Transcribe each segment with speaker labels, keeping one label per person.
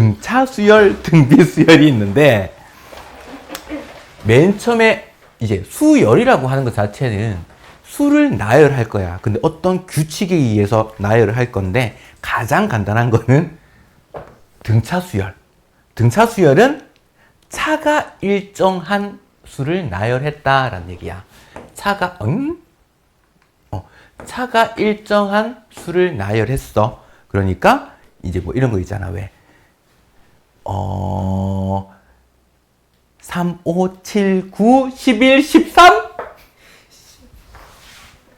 Speaker 1: 등차 수열, 등비 수열이 있는데 맨 처음에 이제 수열이라고 하는 것 자체는 수를 나열할 거야. 근데 어떤 규칙에 의해서 나열을 할 건데 가장 간단한 거는 등차 수열. 등차 수열은 차가 일정한 수를 나열했다라는 얘기야. 차가 차가 일정한 수를 나열했어. 그러니까 이제 뭐 이런 거 있잖아. 왜? 3, 5, 7, 9, 11, 13?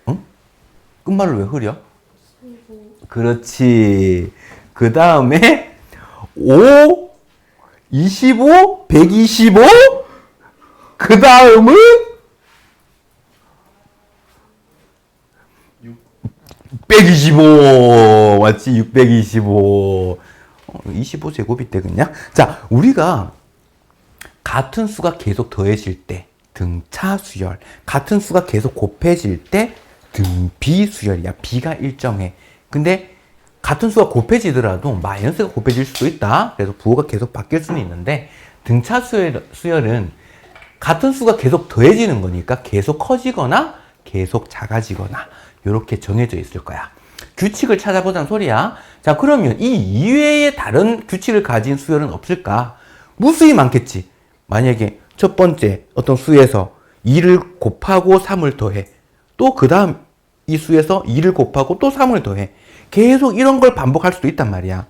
Speaker 1: 응? 끝말을 왜 흐려? 그렇지. 그 다음에 5, 25, 125? 그 다음은 625. 맞지? 625. 25제곱이 되겠냐? 자, 우리가 같은 수가 계속 더해질 때 등차 수열, 같은 수가 계속 곱해질 때 등비 수열이야. 비가 일정해. 근데 같은 수가 곱해지더라도 마이너스가 곱해질 수도 있다. 그래서 부호가 계속 바뀔 수는 있는데 등차 수열은 같은 수가 계속 더해지는 거니까 계속 커지거나 계속 작아지거나 이렇게 정해져 있을 거야. 규칙을 찾아보자는 소리야. 자, 그러면 이 이외에 다른 규칙을 가진 수열은 없을까? 무수히 많겠지. 만약에 첫 번째 어떤 수에서 2를 곱하고 3을 더해. 또 그 다음 이 수에서 2를 곱하고 또 3을 더해. 계속 이런 걸 반복할 수도 있단 말이야.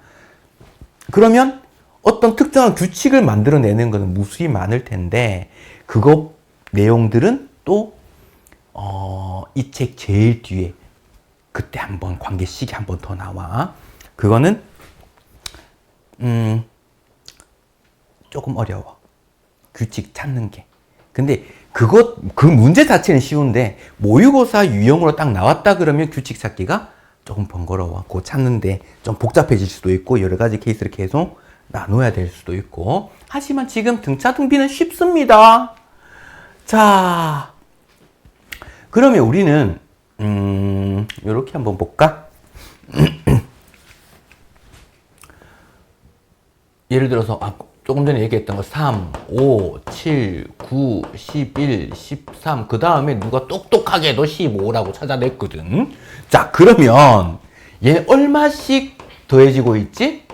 Speaker 1: 그러면 어떤 특정한 규칙을 만들어내는 것은 무수히 많을 텐데 그거 내용들은 또 이 책 제일 뒤에 그때 한번 관계식이 한번 더 나와. 그거는 조금 어려워. 규칙 찾는 게. 근데 그 문제 자체는 쉬운데 모의고사 유형으로 딱 나왔다 그러면 규칙 찾기가 조금 번거로워. 그거 찾는데 좀 복잡해질 수도 있고 여러 가지 케이스를 계속 나눠야 될 수도 있고. 하지만 지금 등차 등비는 쉽습니다. 자, 그러면 우리는 요렇게 한번 볼까? 예를 들어서 조금 전에 얘기했던 거 3, 5, 7, 9, 11, 13 그 다음에 누가 똑똑하게도 15라고 찾아냈거든. 자, 그러면 얘는 얼마씩 더해지고 있지?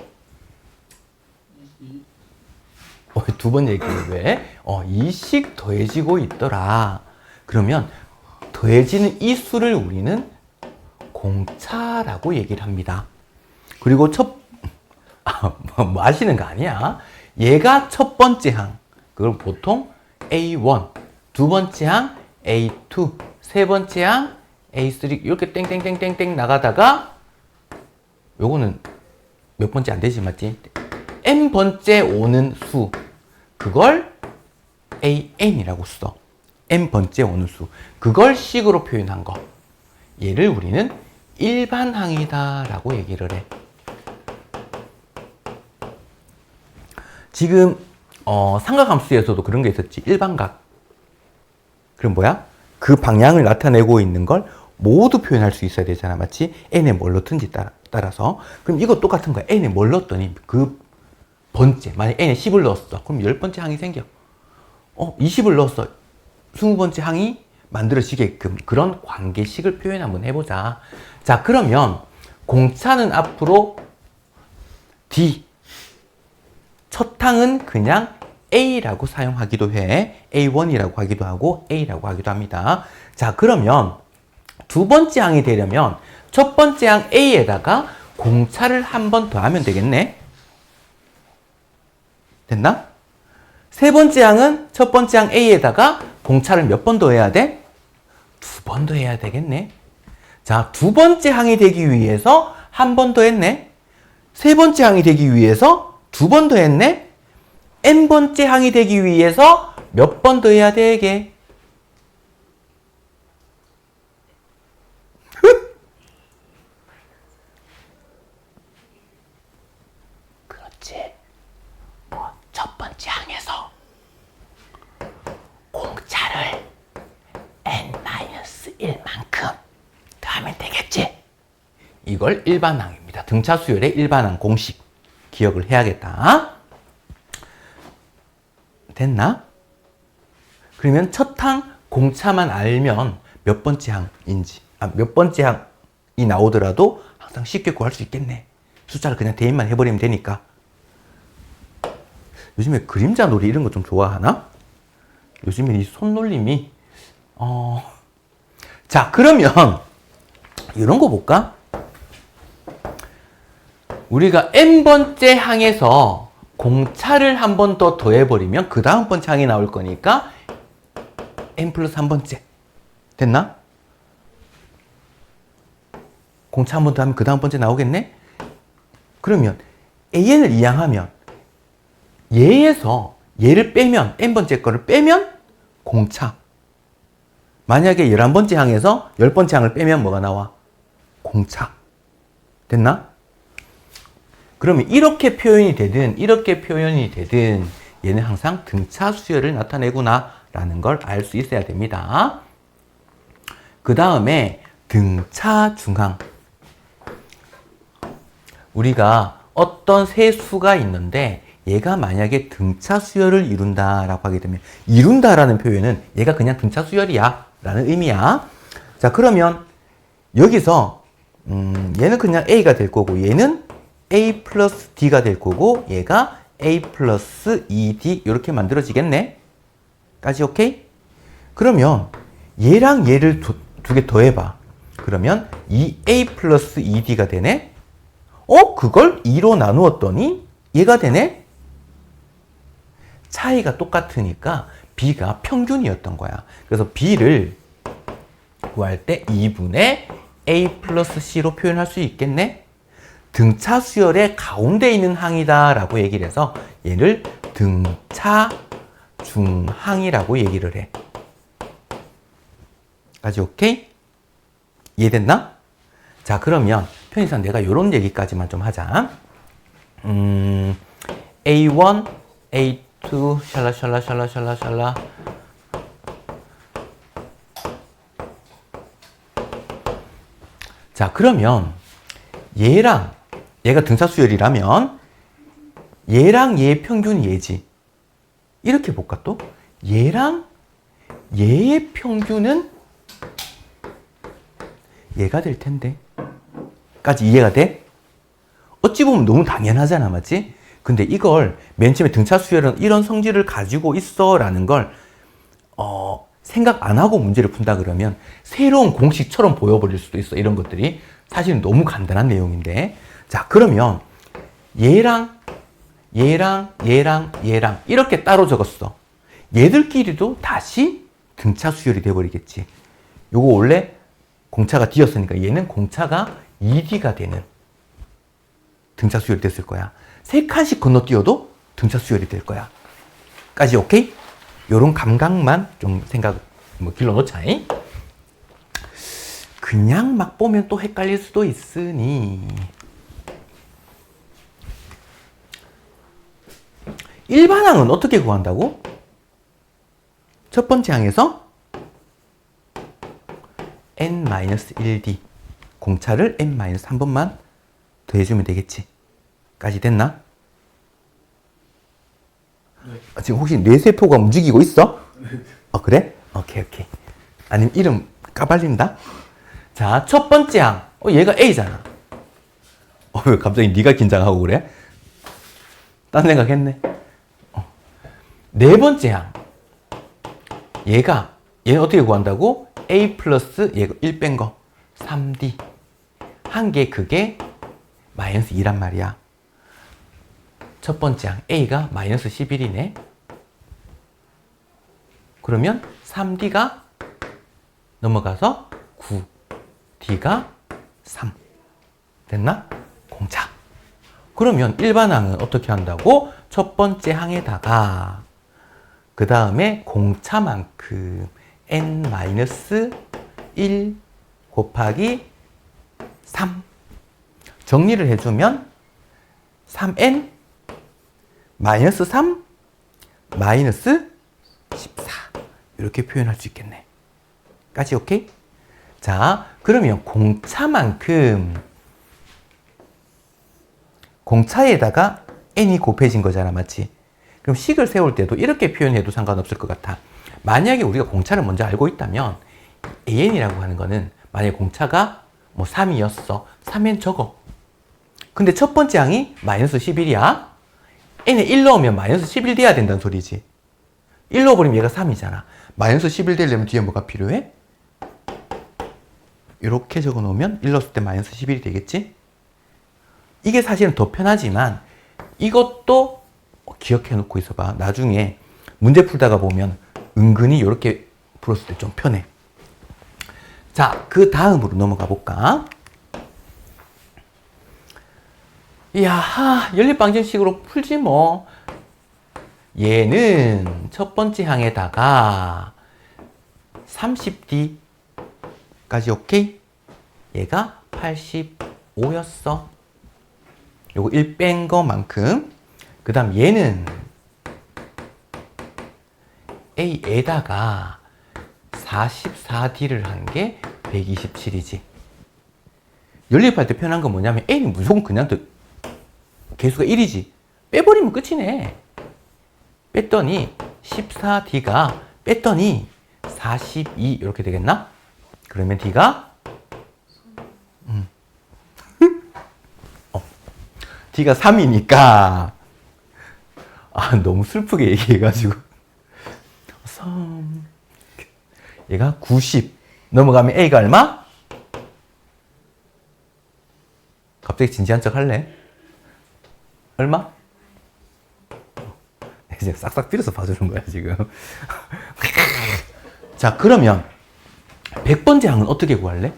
Speaker 1: 두 번 얘기해. 왜? 2씩 더해지고 있더라. 그러면 더해지는 이 수를 우리는 공차라고 얘기를 합니다. 그리고 뭐 아시는 거 아니야? 얘가 첫 번째 항. 그걸 보통 A1, 두 번째 항 A2, 세 번째 항 A3 이렇게 땡땡땡땡땡 나가다가 요거는 몇 번째 안 되지 맞지? n 번째 오는 수. 그걸 AN이라고 써. n 번째 오는 수. 그걸 식으로 표현한 거. 얘를 우리는 일반항이다라고 얘기를 해. 지금 삼각함수에서도 그런 게 있었지. 일반각. 그럼 뭐야? 그 방향을 나타내고 있는 걸 모두 표현할 수 있어야 되잖아. 맞지? n에 뭘 넣든지 따라서. 그럼 이거 똑같은 거야. n에 뭘 넣었더니 그 번째. 만약 n에 10을 넣었어. 그럼 10번째 항이 생겨. 20을 넣었어. 20번째 항이 만들어지게끔 그런 관계식을 표현 한번 해보자. 자, 그러면 공차는 앞으로 D. 첫 항은 그냥 A라고 사용하기도 해. A1이라고 하기도 하고 A라고 하기도 합니다. 자, 그러면 두 번째 항이 되려면 첫 번째 항 A에다가 공차를 한 번 더 하면 되겠네. 됐나? 세 번째 항은 첫 번째 항 A에다가 공차를 몇 번 더 해야 돼? 두 번 더 해야 되겠네. 자, 두 번째 항이 되기 위해서 한 번 더 했네. 세 번째 항이 되기 위해서 두 번 더 했네? n번째 항이 되기 위해서 몇 번 더 해야 되게? 그렇지. 첫 번째 항에서 공차를 n-1만큼 더하면 되겠지? 이걸 일반항입니다. 등차 수열의 일반항 공식. 기억을 해야겠다. 됐나? 그러면 첫 항 공차만 알면 몇 번째 항인지, 몇 번째 항이 나오더라도 항상 쉽게 구할 수 있겠네. 숫자를 그냥 대입만 해버리면 되니까. 요즘에 그림자 놀이 이런 거 좀 좋아하나? 요즘에 이 손놀림이 자, 그러면 이런 거 볼까? 우리가 n번째 항에서 공차를 한 번 더 더해버리면 그 다음 번째 항이 나올 거니까 n 플러스 한 번째. 됐나? 공차 한 번 더 하면 그 다음 번째 나오겠네? 그러면 an을 이항하면 얘에서 얘를 빼면 n번째 거를 빼면 공차. 만약에 11번째 항에서 10번째 항을 빼면 뭐가 나와? 공차. 됐나? 그러면 이렇게 표현이 되든 이렇게 표현이 되든 얘는 항상 등차 수열을 나타내구나 라는 걸 알 수 있어야 됩니다. 그 다음에 등차 중항. 우리가 어떤 세 수가 있는데 얘가 만약에 등차 수열을 이룬다라고 하게 되면, 이룬다라는 표현은 얘가 그냥 등차 수열이야 라는 의미야. 자, 그러면 여기서 얘는 그냥 A가 될 거고 얘는 A 플러스 D가 될 거고 얘가 A 플러스 2D 이렇게 만들어지겠네. 까지 오케이? 그러면 얘랑 얘를 두 개 더해봐. 그러면 2A 플러스 2D가 되네? 그걸 2로 나누었더니 얘가 되네? 차이가 똑같으니까 B가 평균이었던 거야. 그래서 B를 구할 때 2분의 A 플러스 C로 표현할 수 있겠네? 등차 수열의 가운데 있는 항이다 라고 얘기를 해서 얘를 등차 중항이라고 얘기를 해. 까지 오케이? 이해됐나? 자, 그러면 편의상 내가 요런 얘기까지만 좀 하자. A1, A2, 샬라. 자, 그러면 얘랑 얘가 등차 수열이라면 얘랑 얘의 평균이 얘지. 이렇게 볼까 또? 얘랑 얘의 평균은 얘가 될 텐데. 까지 이해가 돼? 어찌 보면 너무 당연하잖아, 맞지? 근데 이걸 맨 처음에 등차 수열은 이런 성질을 가지고 있어 라는 걸 생각 안 하고 문제를 푼다 그러면 새로운 공식처럼 보여버릴 수도 있어. 이런 것들이 사실은 너무 간단한 내용인데. 자, 그러면 얘랑 이렇게 따로 적었어. 얘들끼리도 다시 등차 수열이 돼버리겠지. 요거 원래 공차가 D였으니까 얘는 공차가 2D가 되는 등차 수열이 됐을 거야. 3칸씩 건너뛰어도 등차 수열이 될 거야. 까지 오케이? 요런 감각만 좀 길러놓자. 그냥 막 보면 또 헷갈릴 수도 있으니 일반항은 어떻게 구한다고? 첫 번째 항에서 n-1d 공차를 n-1번만 더해주면 되겠지. 까지 됐나? 네. 지금 혹시 뇌세포가 움직이고 있어? 네. 그래? 오케이. 아니면 이름 까발린다? 자, 첫 번째 항. 얘가 A잖아. 왜 갑자기 네가 긴장하고 그래? 딴 생각했네. 네 번째 항. 얘는 어떻게 구한다고? A 플러스 얘가 1 뺀 거 3D 한 개 그게 마이너스 2란 말이야. 첫 번째 항 A가 마이너스 11이네. 그러면 3D가 넘어가서 9, D가 3 됐나? 공차. 그러면 일반항은 어떻게 한다고? 첫 번째 항에다가 그 다음에 공차만큼 n-1 곱하기 3 정리를 해주면 3n 마이너스 3 마이너스 14 이렇게 표현할 수 있겠네. 까지 오케이? 자, 그러면 공차만큼 공차에다가 n이 곱해진 거잖아, 맞지? 그럼 식을 세울 때도 이렇게 표현해도 상관없을 것 같아. 만약에 우리가 공차를 먼저 알고 있다면 an이라고 하는 거는 만약에 공차가 뭐 3이었어. 3n 적어. 근데 첫 번째 항이 마이너스 11이야. n에 1 넣으면 마이너스 11 돼야 된다는 소리지. 1 넣어버리면 얘가 3이잖아. 마이너스 11 되려면 뒤에 뭐가 필요해? 이렇게 적어 놓으면 1 넣었을 때 마이너스 11이 되겠지? 이게 사실은 더 편하지만 이것도 기억해 놓고 있어봐. 나중에 문제 풀다가 보면 은근히 이렇게 풀었을 때 좀 편해. 자, 그 다음으로 넘어가 볼까? 이야, 연립방정식으로 풀지 뭐. 얘는 첫 번째 항에다가 30D까지 오케이? 얘가 85였어. 요거 1 뺀 거만큼. 그 다음 얘는 A에다가 44D를 한 게 127이지. 연립할 때 표현한 건 뭐냐면 A는 무조건 그냥 개수가 1이지. 빼버리면 끝이네. 뺐더니 14D가 뺐더니 42 이렇게 되겠나? 그러면 D가 D가 3이니까 너무 슬프게 얘기해가지고 3 얘가 90 넘어가면 A가 얼마? 갑자기 진지한 척 할래? 얼마? 이제 싹싹 빌어서 봐주는 거야 지금. 자, 그러면 100번째 항은 어떻게 구할래?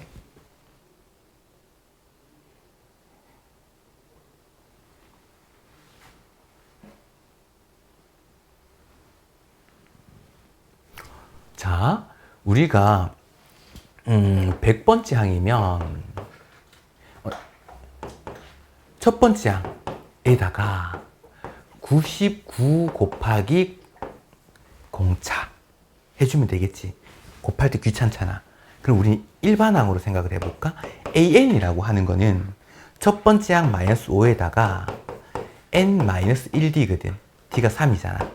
Speaker 1: 자, 우리가 100번째 항이면 첫 번째 항에다가 99 곱하기 공차 해주면 되겠지. 곱할 때 귀찮잖아. 그럼 우리 일반항으로 생각을 해볼까? an이라고 하는 거는 첫 번째 항 마이너스 5에다가 n-1d거든. d가 3이잖아.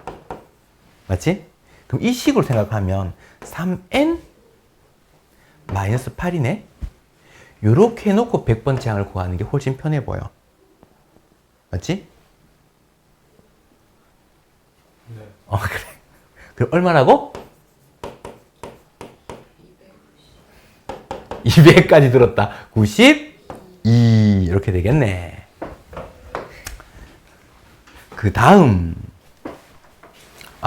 Speaker 1: 맞지? 그럼 이 식으로 생각하면 3n 마이너스 8이네? 요렇게 해놓고 100번째 항을 구하는 게 훨씬 편해 보여. 맞지?
Speaker 2: 네.
Speaker 1: 그래. 그럼 얼마라고? 200까지 들었다. 92 이렇게 되겠네. 그 다음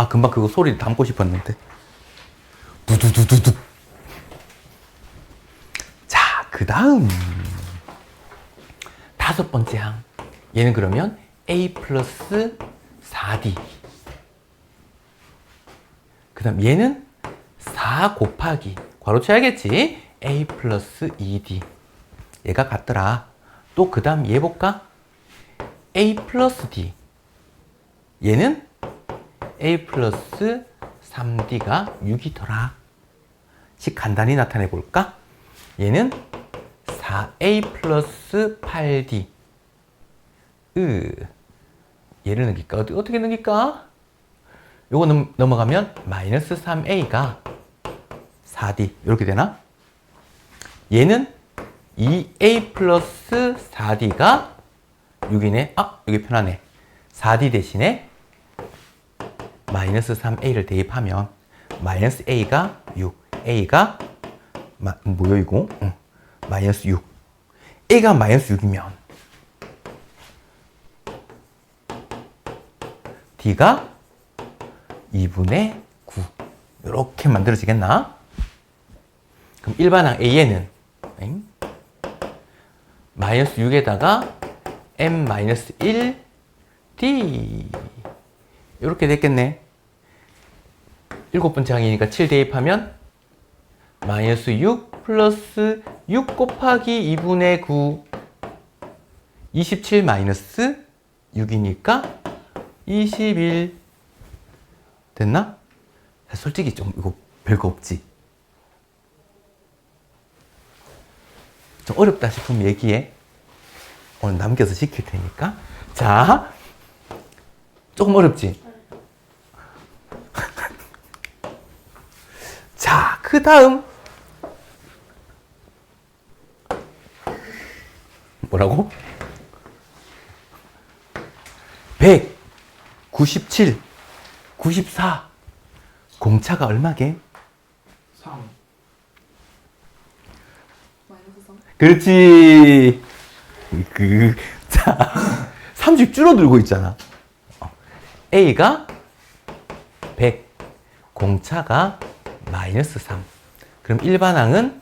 Speaker 1: 금방 그거 소리 담고 싶었는데 두두두두두. 자, 그 다음 다섯 번째 항. 얘는 그러면 a 플러스 4d. 그 다음 얘는 4 곱하기 괄호 쳐야겠지. a 플러스 2d. 얘가 같더라. 또 그 다음 얘 볼까? a 플러스 d. 얘는 a 플러스 3d가 6이더라. 식 간단히 나타내 볼까? 얘는 4a 플러스 8d. 얘를 넘길까? 어떻게 넘길까? 요거 넘어가면 마이너스 3a가 4d 이렇게 되나? 얘는 2a 플러스 4d가 6이네. 여기 편하네. 4d 대신에 마이너스 3a를 대입하면 마이너스 a가 6, a가 뭐야 이거? 마이너스 6. a가 마이너스 6이면 d가 2분의 9 이렇게 만들어지겠나? 그럼 일반항 a에는 마이너스 6에다가 m-1 d 이렇게 됐겠네. 일곱 번째 항이니까 7 대입하면 마이너스 6 플러스 6 곱하기 2분의 9 27 마이너스 6이니까 21 됐나? 솔직히 좀 이거 별거 없지. 좀 어렵다 싶으면 얘기해. 오늘 남겨서 시킬 테니까. 자, 조금 어렵지? 자, 그 다음 뭐라고? 100, 97, 94 공차가 얼마게?
Speaker 2: 3.
Speaker 1: 그렇지. 자, 30 줄어들고 있잖아. A가 100, 공차가 마이너스 3. 그럼 일반항은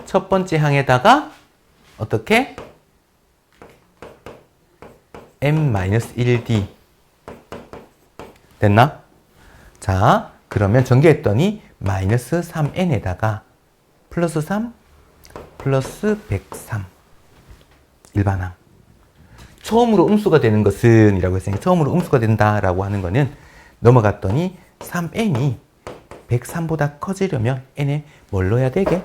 Speaker 1: 첫 번째 항에다가 어떻게? m-1d 됐나? 자, 그러면 전개했더니 마이너스 3n에다가 플러스 3 플러스 103 일반항. 처음으로 음수가 되는 것은 이라고 했으니까 처음으로 음수가 된다라고 하는 거는 넘어갔더니 3n이 103보다 커지려면 n에 뭘 넣어야 되게?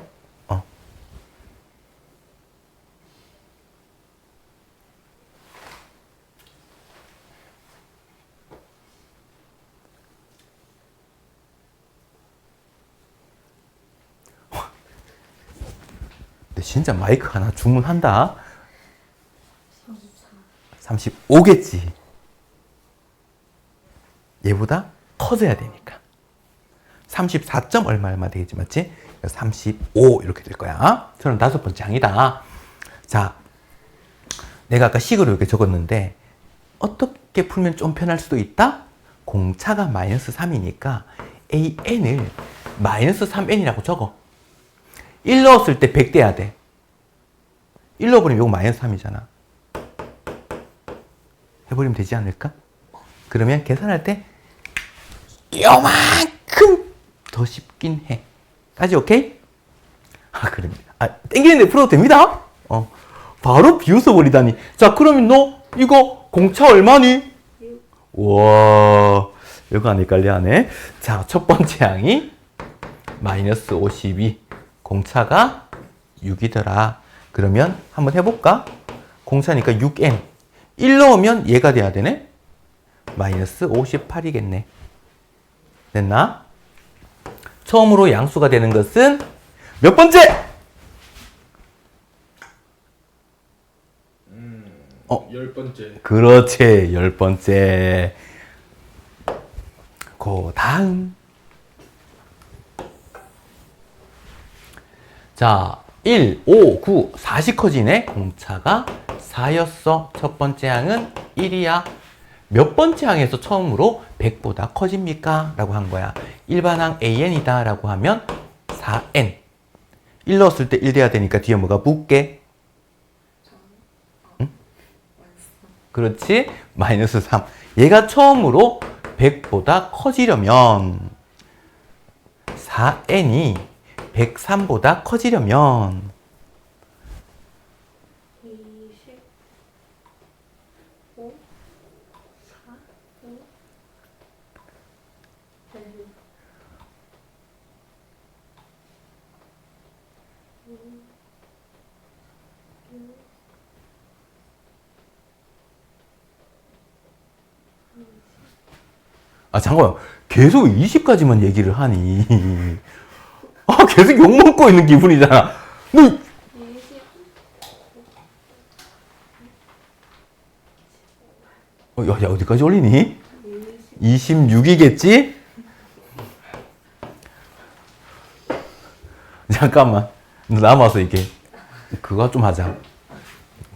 Speaker 1: 진짜 마이크 하나 주문한다. 35겠지. 얘보다 커져야 되니까. 34점 얼마 되겠지, 맞지? 35 이렇게 될 거야. 35번째 항이다. 자, 내가 아까 식으로 이렇게 적었는데 어떻게 풀면 좀 편할 수도 있다? 공차가 마이너스 3이니까 an을 마이너스 3n이라고 적어. 1 넣었을 때 100 돼야 돼. 1 넣어버리면 이거 마이너스 3이잖아. 해버리면 되지 않을까? 그러면 계산할 때 요만큼 더 쉽긴 해. 까지 오케이? 아, 그럽니다. 아, 땡기는데 풀어도 됩니다. 바로 비웃어 버리다니. 자, 그러면 너 이거 공차 얼마니? 우와, 이거 안 헷갈려 하네. 자, 첫 번째 항이 마이너스 52. 공차가 6이더라. 그러면 한번 해볼까? 공차니까 6n. 1 넣으면 얘가 돼야 되네? 마이너스 58이겠네. 됐나? 처음으로 양수가 되는 것은 몇 번째?
Speaker 2: 10번째.
Speaker 1: 그렇지, 10번째. 그 다음. 자, 1, 5, 9, 4씩 커지네. 공차가 4였어. 첫 번째 항은 1이야. 몇 번째 항에서 처음으로 100보다 커집니까? 라고 한 거야. 일반항 AN이다 라고 하면 4N. 1 넣었을 때 1 돼야 되니까 뒤에 뭐가 붙게? 응? 그렇지? 마이너스 3. 얘가 처음으로 100보다 커지려면 4N이 103보다 커지려면
Speaker 3: 25, 4, 5, 100.
Speaker 1: 아, 잠깐만. 계속 20까지만 얘기를 하니. 아, 계속 욕먹고 있는 기분이잖아. 너,
Speaker 3: 20,
Speaker 1: 야, 어디까지 올리니?
Speaker 3: 20,
Speaker 1: 26이겠지? 잠깐만. 너 남아서 이게, 그거 좀 하자.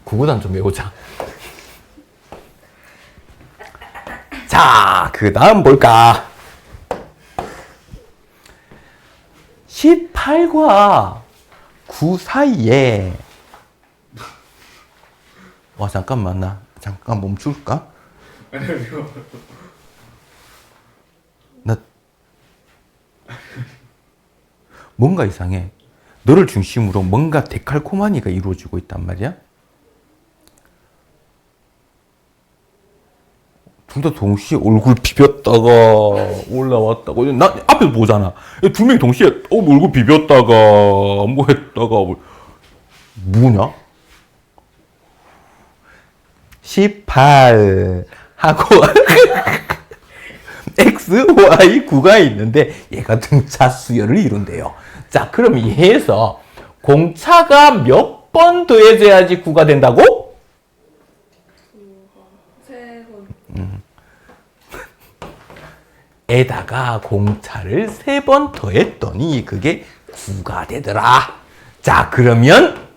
Speaker 1: 구구단 좀 외우자. 자, 그 다음 볼까? 18과 9 사이에 와, 잠깐만. 나 잠깐 멈출까?
Speaker 2: 아니요.
Speaker 1: 나 뭔가 이상해. 너를 중심으로 뭔가 데칼코마니가 이루어지고 있단 말이야. 둘 다 동시에 얼굴 비볐다가 올라왔다가 나 앞에서 보잖아. 두 명이 동시에 얼굴 비볐다가 뭐 했다가 뭐냐? 18 하고 x, y, 구가 있는데 얘가 등차 수열을 이룬대요. 자, 그럼 얘에서 공차가 몇 번 더해져야지 9가 된다고?
Speaker 3: 세 번.
Speaker 1: 에다가 공차를 3번 더했더니 그게 9가 되더라. 자, 그러면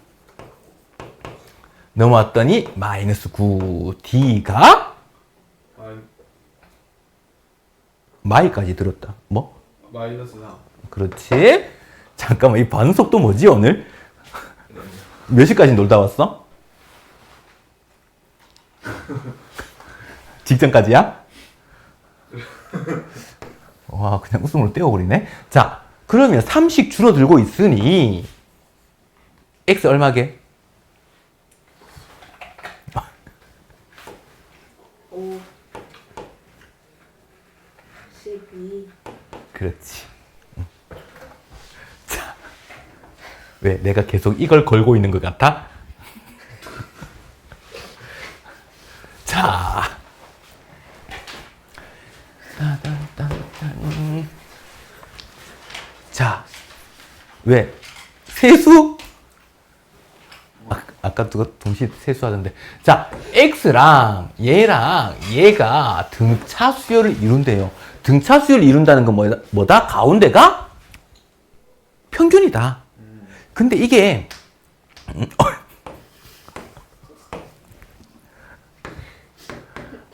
Speaker 1: 넘어왔더니 마이너스 9 d가 마이까지 들었다. 뭐?
Speaker 2: 마이너스 4.
Speaker 1: 그렇지. 잠깐만, 이 반속도 뭐지 오늘? 몇 시까지 놀다 왔어? 직전까지야? 와, 그냥 웃음으로 떼어버리네. 자, 그러면 3씩 줄어들고 있으니 x 얼마게?
Speaker 3: 5 12
Speaker 1: 그렇지. 자, 왜 내가 계속 이걸 걸고 있는 것 같아? 자, 따단따단. 자, 왜 세수? 아까 누가 동시에 세수하던데. 자, x랑 얘랑 얘가 등차 수열을 이룬대요. 등차 수열을 이룬다는 건 뭐다? 가운데가 평균이다. 근데 이게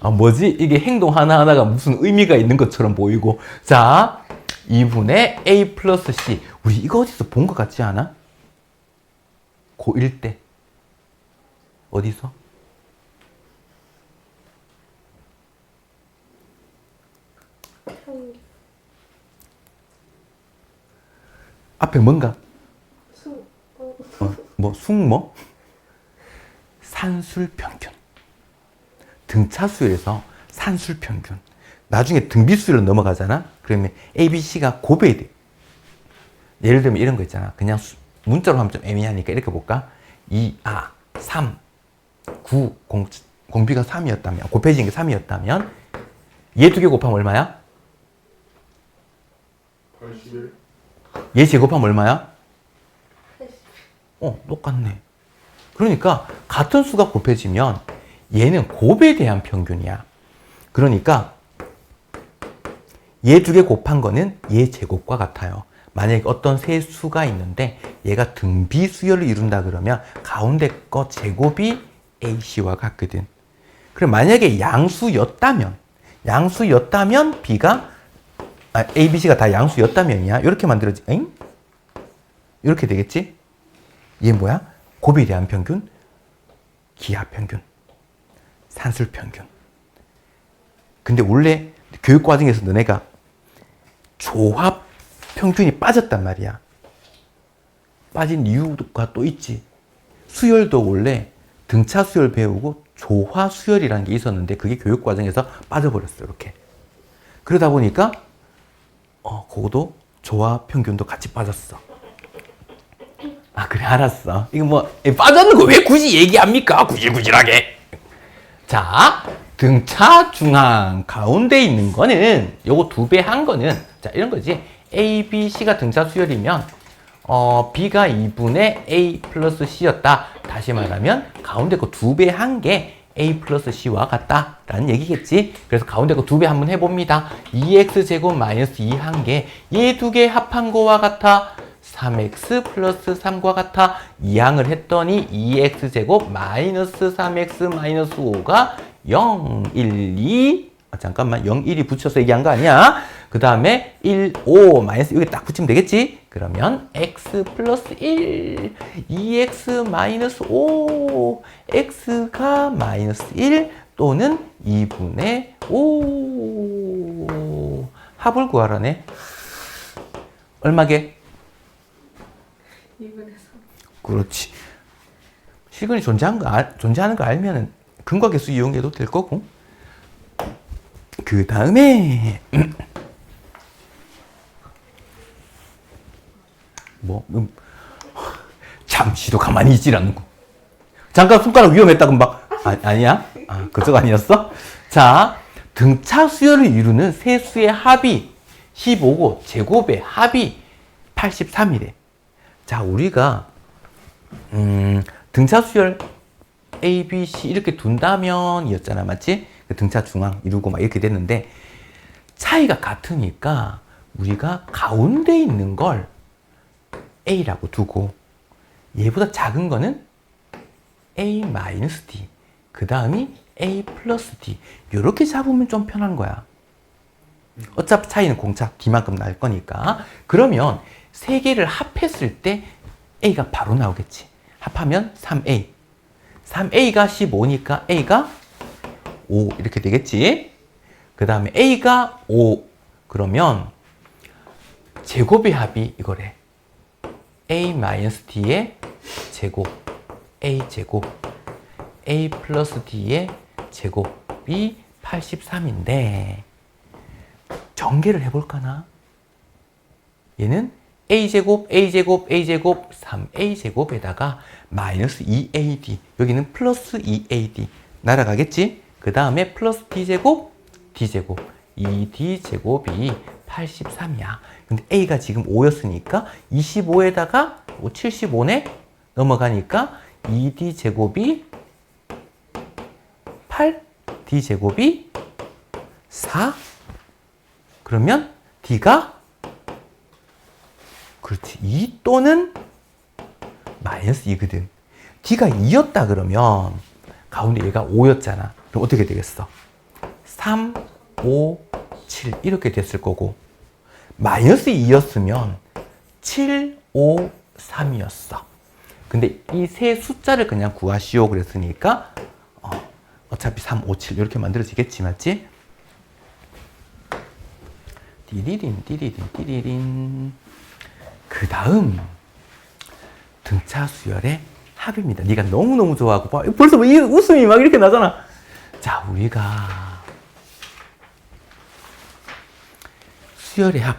Speaker 1: 뭐지? 이게 행동 하나하나가 무슨 의미가 있는 것처럼 보이고. 자, 2분의 a 플러스 c. 우리 이거 어디서 본 것 같지 않아? 고1 때. 어디서?
Speaker 3: 평
Speaker 1: 앞에 뭔가?
Speaker 3: 수
Speaker 1: 뭐, 숙모? 산술평균. 등차수열에서 산술평균. 나중에 등비수열로 넘어가잖아? 그러면 A, B, C가 곱해야 돼. 예를 들면 이런 거 있잖아. 그냥 문자로 하면 좀 애매하니까 이렇게 볼까? 3, 9, 공비가 3이었다면, 곱해진 게 3이었다면, 얘 두 개 곱하면 얼마야?
Speaker 2: 81.
Speaker 1: 얘 제곱하면 얼마야?
Speaker 3: 80
Speaker 1: 똑같네. 그러니까 같은 수가 곱해지면 얘는 곱에 대한 평균이야. 그러니까 얘 두 개 곱한 거는 얘 제곱과 같아요. 만약에 어떤 세 수가 있는데 얘가 등비수열을 이룬다 그러면 가운데 거 제곱이 AC와 같거든. 그럼 만약에 양수였다면 B가 A, B, C가 다 양수였다면이야. 이렇게 만들어지. 엥? 이렇게 되겠지? 얘 뭐야? 곱에 대한 평균, 기하 평균, 산술 평균. 근데 원래 교육 과정에서 너네가 조합 평균이 빠졌단 말이야. 빠진 이유가 또 있지. 수열도 원래 등차 수열 배우고 조화 수열이라는 게 있었는데 그게 교육 과정에서 빠져버렸어. 이렇게. 그러다 보니까 그거도 조화 평균도 같이 빠졌어. 그래, 알았어. 이거 뭐 빠졌는 거 왜 굳이 얘기합니까? 구질구질하게. 자, 등차 중앙 가운데 있는 거는 요거 2배 한 거는 자, 이런 거지. A, B, C가 등차 수열이면 B가 2분의 A 플러스 C였다. 다시 말하면 가운데 거 2배 한 게 A 플러스 C와 같다라는 얘기겠지. 그래서 가운데 거 2배 한번 해봅니다. 2x제곱 마이너스 2 한 개. 얘 두 개 합한 거와 같아. 3x 플러스 3과 같아. 이항을 했더니 2x제곱 마이너스 3x 마이너스 5가 0, 1, 2. 잠깐만, 0, 1이 붙여서 얘기한 거 아니야? 그 다음에 1, 5 마이너스 여기 딱 붙이면 되겠지? 그러면 x 플러스 1, 2x 마이너스 5, x가 마이너스 1 또는 2분의 5. 합을 구하라네. 얼마게?
Speaker 3: 2분의 3
Speaker 1: 그렇지. 실근이 존재하는 거 알면은 근과계수 이용해도 될 거고. 그 다음에 잠시도 가만히 있질 않고. 잠깐 손가락 위험했다고 막 아니야? 그쪽 아니었어? 자, 등차 수열을 이루는 세 수의 합이 15고 제곱의 합이 83이래. 자, 우리가 등차 수열 A, B, C 이렇게 둔다면 이었잖아. 맞지? 그 등차 중앙 이루고 막 이렇게 됐는데 차이가 같으니까 우리가 가운데 있는 걸 A라고 두고 얘보다 작은 거는 A-D 그 다음이 A 플러스 D 이렇게 잡으면 좀 편한 거야. 어차피 차이는 공차 D만큼 날 거니까. 그러면 세 개를 합했을 때 A가 바로 나오겠지. 합하면 3A 3A가 15니까 A가 5 이렇게 되겠지. 그 다음에 A가 5 그러면 제곱의 합이 이거래. A-D의 제곱 A 제곱 A 플러스 D의 제곱이 83인데 전개를 해볼까나? 얘는 A제곱, A제곱, A제곱, 3A제곱에다가 마이너스 2AD 여기는 플러스 2AD 날아가겠지? 그 다음에 플러스 D제곱, D제곱 2D제곱이 83이야. 근데 A가 지금 5였으니까 25에다가 75네? 넘어가니까 2D제곱이 8, D제곱이 4. 그러면 D가 그렇지 2 또는 마이너스 2거든. D가 2였다 그러면 가운데 얘가 5였잖아. 그럼 어떻게 되겠어? 3, 5, 7 이렇게 됐을 거고 마이너스 2였으면 7, 5, 3이었어. 근데 이 세 숫자를 그냥 구하시오 그랬으니까 어차피 3, 5, 7 이렇게 만들어지겠지 맞지? 띠리린 띠리린 띠리린 그 다음 등차 수열의 합입니다. 네가 너무너무 좋아하고 봐. 벌써 뭐 이 웃음이 막 이렇게 나잖아. 자, 우리가 수열의 합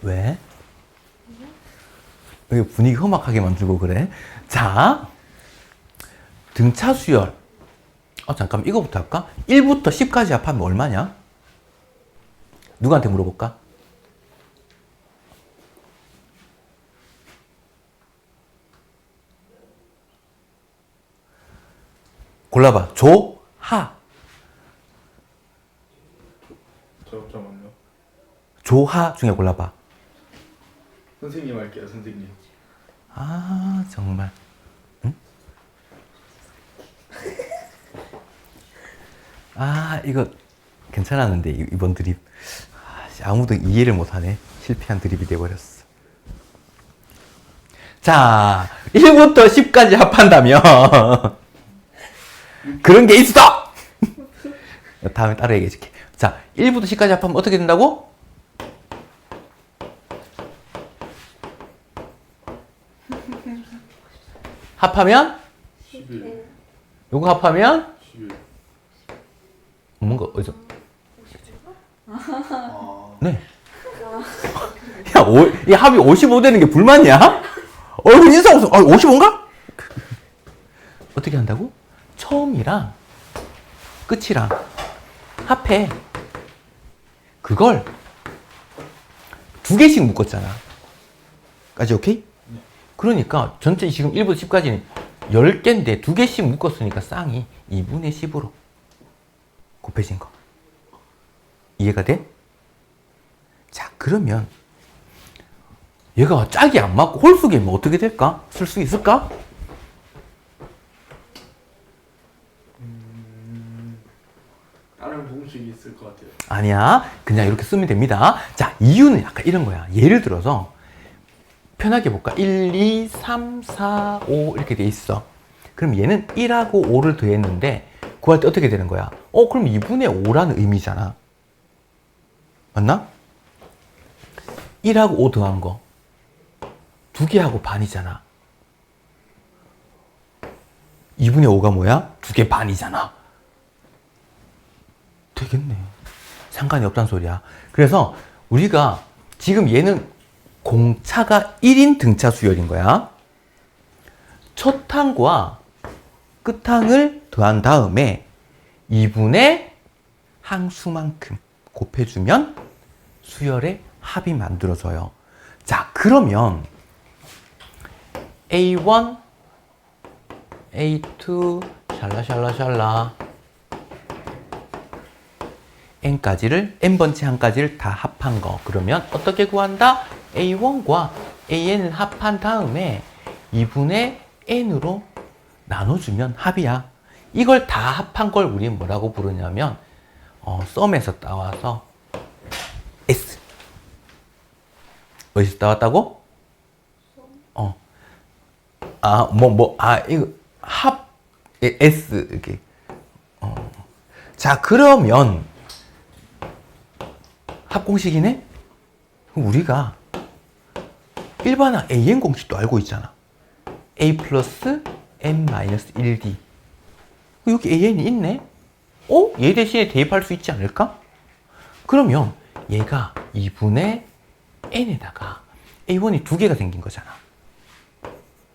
Speaker 1: 왜? 왜 분위기 험악하게 만들고 그래? 자, 등차 수열 잠깐만 이거부터 할까? 1부터 10까지 합하면 얼마냐? 누구한테 물어볼까? 골라봐. 조, 하.
Speaker 2: 잠깐만요.
Speaker 1: 조, 하 중에 골라봐.
Speaker 2: 선생님 할게요, 선생님.
Speaker 1: 아, 정말. 응? 아, 이거 괜찮았는데, 이번 드립. 아무도 이해를 못하네. 실패한 드립이 돼버렸어. 자, 1부터 10까지 합한다면, 그런 게 있어! 다음에 따로 얘기해줄게. 자, 1부터 10까지 합하면 어떻게 된다고? 합하면?
Speaker 2: 11.
Speaker 1: 요거 합하면?
Speaker 2: 11.
Speaker 1: 뭔가, 어디서?
Speaker 2: 아.
Speaker 1: 네. 야, 이 합이 55 되는 게 불만이야? 얼굴 인상 없어. 55인가? 어떻게 한다고? 처음이랑 끝이랑 합해. 그걸 두 개씩 묶었잖아. 까지 오케이?
Speaker 2: 네.
Speaker 1: 그러니까 전체 지금 1부터 10까지는 10개인데 두 개씩 묶었으니까 쌍이 2분의 10으로 곱해진 거. 이해가 돼? 자, 그러면 얘가 짝이 안 맞고 홀수계면 어떻게 될까? 쓸 수 있을까?
Speaker 2: 다른 공식이 있을 것 같아요.
Speaker 1: 아니야. 그냥 이렇게 쓰면 됩니다. 자, 이유는 약간 이런 거야. 예를 들어서 편하게 볼까? 1, 2, 3, 4, 5 이렇게 돼 있어. 그럼 얘는 1하고 5를 더했는데 구할 때 어떻게 되는 거야? 그럼 2분의 5라는 의미잖아. 맞나? 1하고 5 더한 거. 2개하고 반이잖아. 2분의 5가 뭐야? 2개 반이잖아. 되겠네. 상관이 없단 소리야. 그래서 우리가 지금 얘는 공차가 1인 등차 수열인 거야. 첫 항과 끝 항을 더한 다음에 2분의 항수만큼 곱해주면 수열의 합이 만들어져요. 자, 그러면 A1, A2, 샬라샬라샬라 n까지를 n번째 항까지를 다 합한 거. 그러면 어떻게 구한다? A1과 AN을 합한 다음에 2분의 n으로 나눠주면 합이야. 이걸 다 합한 걸 우리는 뭐라고 부르냐면 썸에서 따와서 S. 어디서 따왔다고? 이거 합 S 이렇게. 자, 그러면 합공식이네? 그럼 우리가 일반항 AN 공식도 알고 있잖아. A 플러스 N 마이너스 1D. 여기 AN이 있네? 얘 대신에 대입할 수 있지 않을까? 그러면 얘가 2분의 N에다가 A1이 두 개가 생긴 거잖아.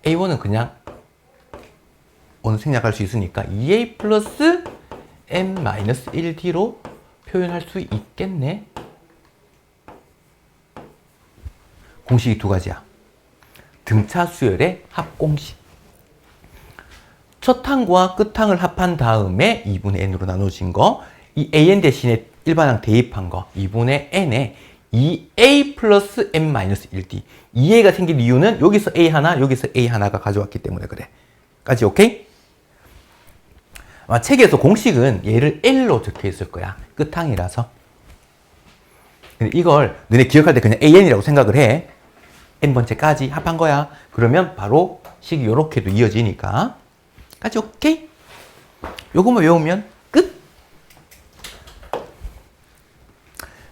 Speaker 1: A1은 그냥 생략할 수 있으니까 2A 플러스 N 마이너스 1D로 표현할 수 있겠네. 공식이 두 가지야. 등차 수열의 합공식. 첫 항과 끝 항을 합한 다음에 2분의 n으로 나눠진 거, 이 an 대신에 일반항 대입한 거 2분의 n에 2a 플러스 n 마이너스 1d. 2a가 생긴 이유는 여기서 a 하나, 여기서 a 하나가 가져왔기 때문에 그래. 까지 오케이? 아마 책에서 공식은 얘를 L로 적혀 있을 거야. 끝항이라서. 근데 이걸 너네 기억할 때 그냥 AN이라고 생각을 해. N번째까지 합한 거야. 그러면 바로 식이 요렇게도 이어지니까. 까지 오케이? 요것만 외우면 끝!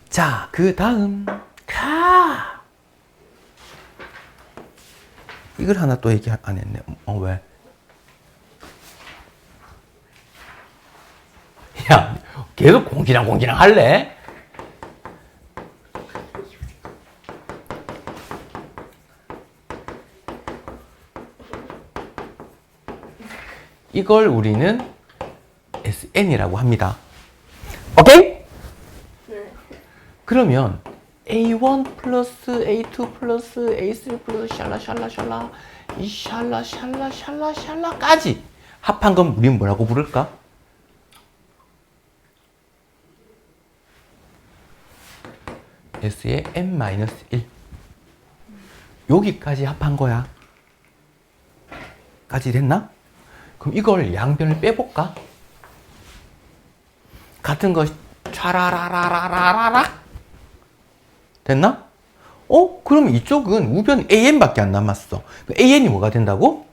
Speaker 1: 자, 그 다음 이걸 하나 또 얘기 안 했네. 왜? 야, 계속 공기랑 할래? 이걸 우리는 SN이라고 합니다. 오케이?
Speaker 3: 네.
Speaker 1: 그러면 A1 플러스 A2 플러스 A3 플러스 샬라샬라샬라 이 샬라샬라샬라샬라까지 합한 건 우리는 뭐라고 부를까? S의 n-1 여기까지 합한 거야. 까지 됐나? 그럼 이걸 양변을 빼볼까? 같은 거 촤라라라라라라 됐나? 그럼 이쪽은 우변 AN밖에 안 남았어. AN이 뭐가 된다고?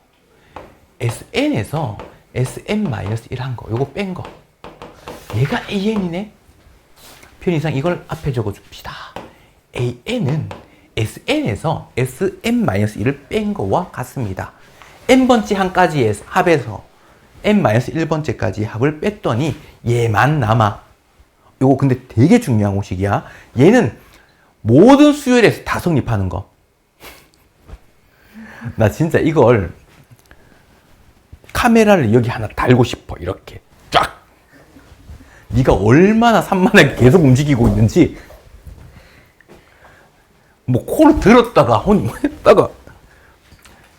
Speaker 1: SN에서 SN-1 한 거, 요거 뺀 거. 얘가 AN이네? 편의상 이걸 앞에 적어줍시다. AN은 SN에서 SN-1을 뺀 거와 같습니다. n번째 항까지의 합에서 n-1번째까지 합을 뺐더니 얘만 남아. 요거 근데 되게 중요한 공식이야. 얘는 모든 수열에서 다 성립하는 거. 나 진짜 이걸 카메라를 여기 하나 달고 싶어. 이렇게 쫙. 네가 얼마나 산만하게 계속 움직이고 있는지 뭐 코를 들었다가 했다가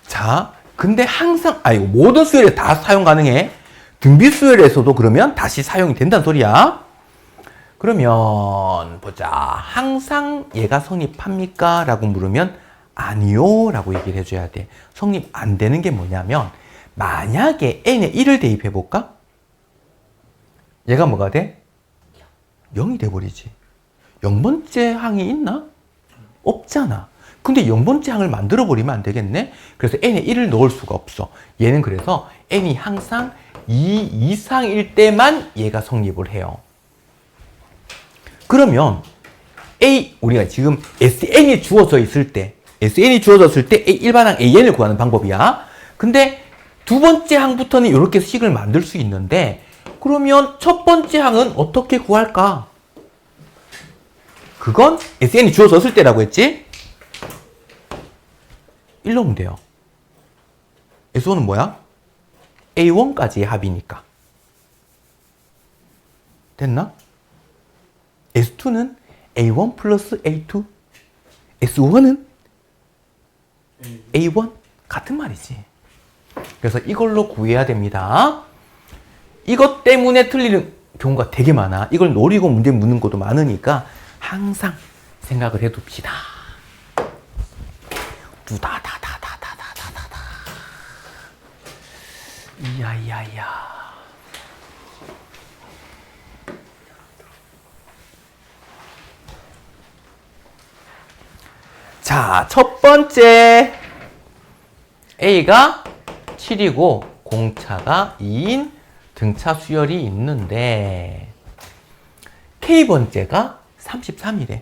Speaker 1: 자, 근데 항상 모든 수열에 다 사용 가능해. 등비 수열에서도 그러면 다시 사용이 된다는 소리야. 그러면 보자. 항상 얘가 성립합니까? 라고 물으면 아니요 라고 얘기를 해줘야 돼. 성립 안 되는 게 뭐냐면 만약에 n에 1을 대입해 볼까? 얘가 뭐가 돼? 0이 돼버리지. 0번째 항이 있나? 없잖아. 근데 0번째 항을 만들어버리면 안 되겠네? 그래서 n에 1을 넣을 수가 없어. 얘는 그래서 n이 항상 2 이상일 때만 얘가 성립을 해요. 그러면 우리가 지금 SN이 주어져 있을 때, 일반항 AN을 구하는 방법이야. 근데 두 번째 항부터는 이렇게 식을 만들 수 있는데, 그러면 첫 번째 항은 어떻게 구할까? 그건 SN이 주어졌을 때라고 했지? 1 넣으면 돼요. S1은 뭐야? A1까지의 합이니까. 됐나? S2는 A1 플러스 A2. S1은 A1 같은 말이지. 그래서 이걸로 구해야 됩니다. 이것 때문에 틀리는 경우가 되게 많아. 이걸 노리고 문제 묻는 것도 많으니까 항상 생각을 해둡시다. 두다다다다다다다다. 이야이야이야. 자, 첫 번째 A가 7이고 공차가 2인 등차 수열이 있는데 K번째가 33이래.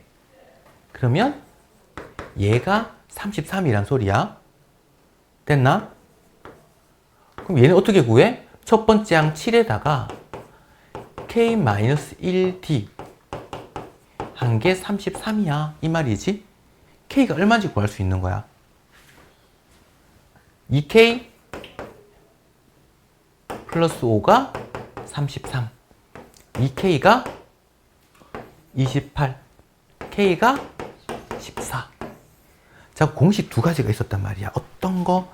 Speaker 1: 그러면 얘가 33이란 소리야. 됐나? 그럼 얘는 어떻게 구해? 첫 번째 항 7에다가 K-1D 한 게 33이야. 이 말이지? K가 얼마인지 구할 수 있는 거야. 2K 플러스 5가 33. 2K가 28. K가 14. 자, 공식 두 가지가 있었단 말이야. 어떤 거?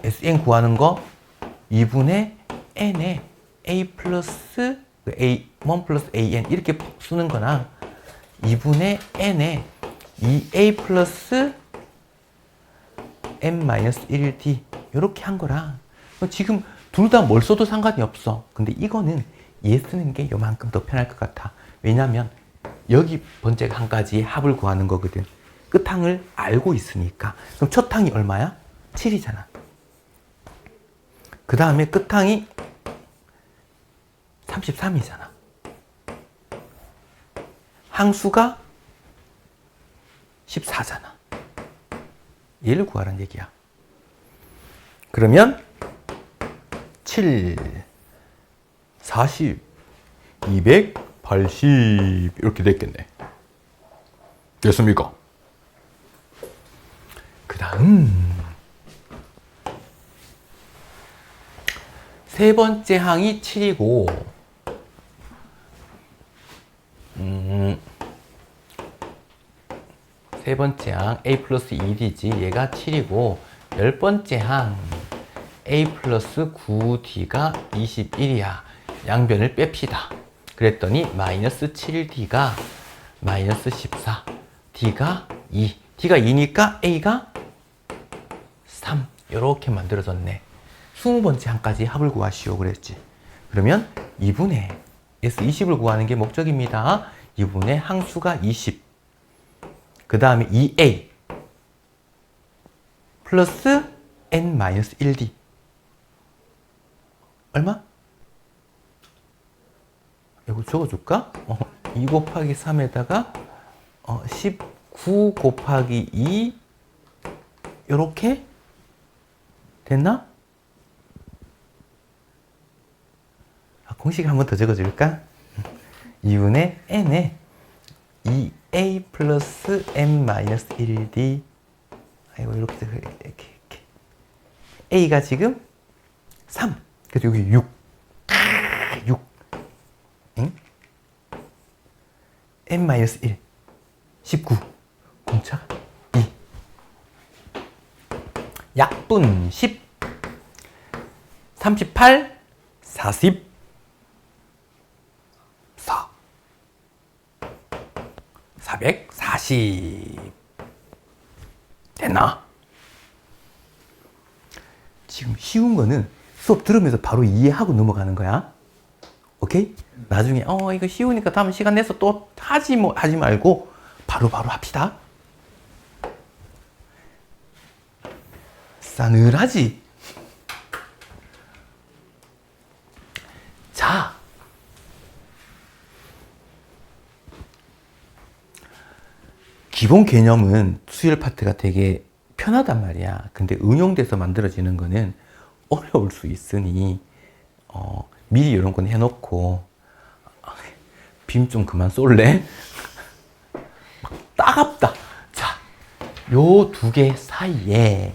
Speaker 1: SN 구하는 거 2분의 N에 A 플러스 A1 플러스 AN 이렇게 쓰는 거나 2분의 N에 2A 플러스 N-1D 이렇게 한 거라. 지금 둘 다 뭘 써도 상관이 없어. 근데 이거는 얘 쓰는 게 요만큼 더 편할 것 같아. 왜냐면 여기 번째 항까지 합을 구하는 거거든. 끝항을 알고 있으니까. 그럼 첫 항이 얼마야? 7이잖아. 그 다음에 끝항이 33이잖아. 항수가 14잖아. 얘를 구하라는 얘기야. 그러면 7, 40, 280 이렇게 됐겠네. 됐습니까? 그 다음 세 번째 항이 7이고 세 번째 항 A 플러스 2D지. 얘가 7이고 열 번째 항 A 플러스 9D가 21이야. 양변을 뺍시다. 그랬더니 마이너스 7D가 마이너스 14. D가 2. D가 2니까 A가 3. 이렇게 만들어졌네. 20번째 항까지 합을 구하시오 그랬지. 그러면 2분의 S20을 구하는 게 목적입니다. 2분의 항수가 20. 그 다음에 2A 플러스 N-1D 얼마? 이거 적어줄까? 2 곱하기 3에다가 19 곱하기 2 요렇게 됐나? 공식 한 번 더 적어줄까? 2분의 N에 2A 플러스 N-1D 아이고 이렇게 A가 지금 3 그래서 여기 6 응? N-1 19 공차가 2 약분 10 38 40 440 됐나? 지금 쉬운 거는 수업 들으면서 바로 이해하고 넘어가는 거야. 오케이? 나중에 이거 쉬우니까 다음 시간 내서 또 하지 말고 바로바로 합시다. 싸늘하지? 자, 기본 개념은 수열 파트가 되게 편하단 말이야. 근데 응용돼서 만들어지는 거는 어려울 수 있으니 미리 이런 건 해놓고 빔 좀 그만 쏠래? 막 따갑다. 자, 요 두 개 사이에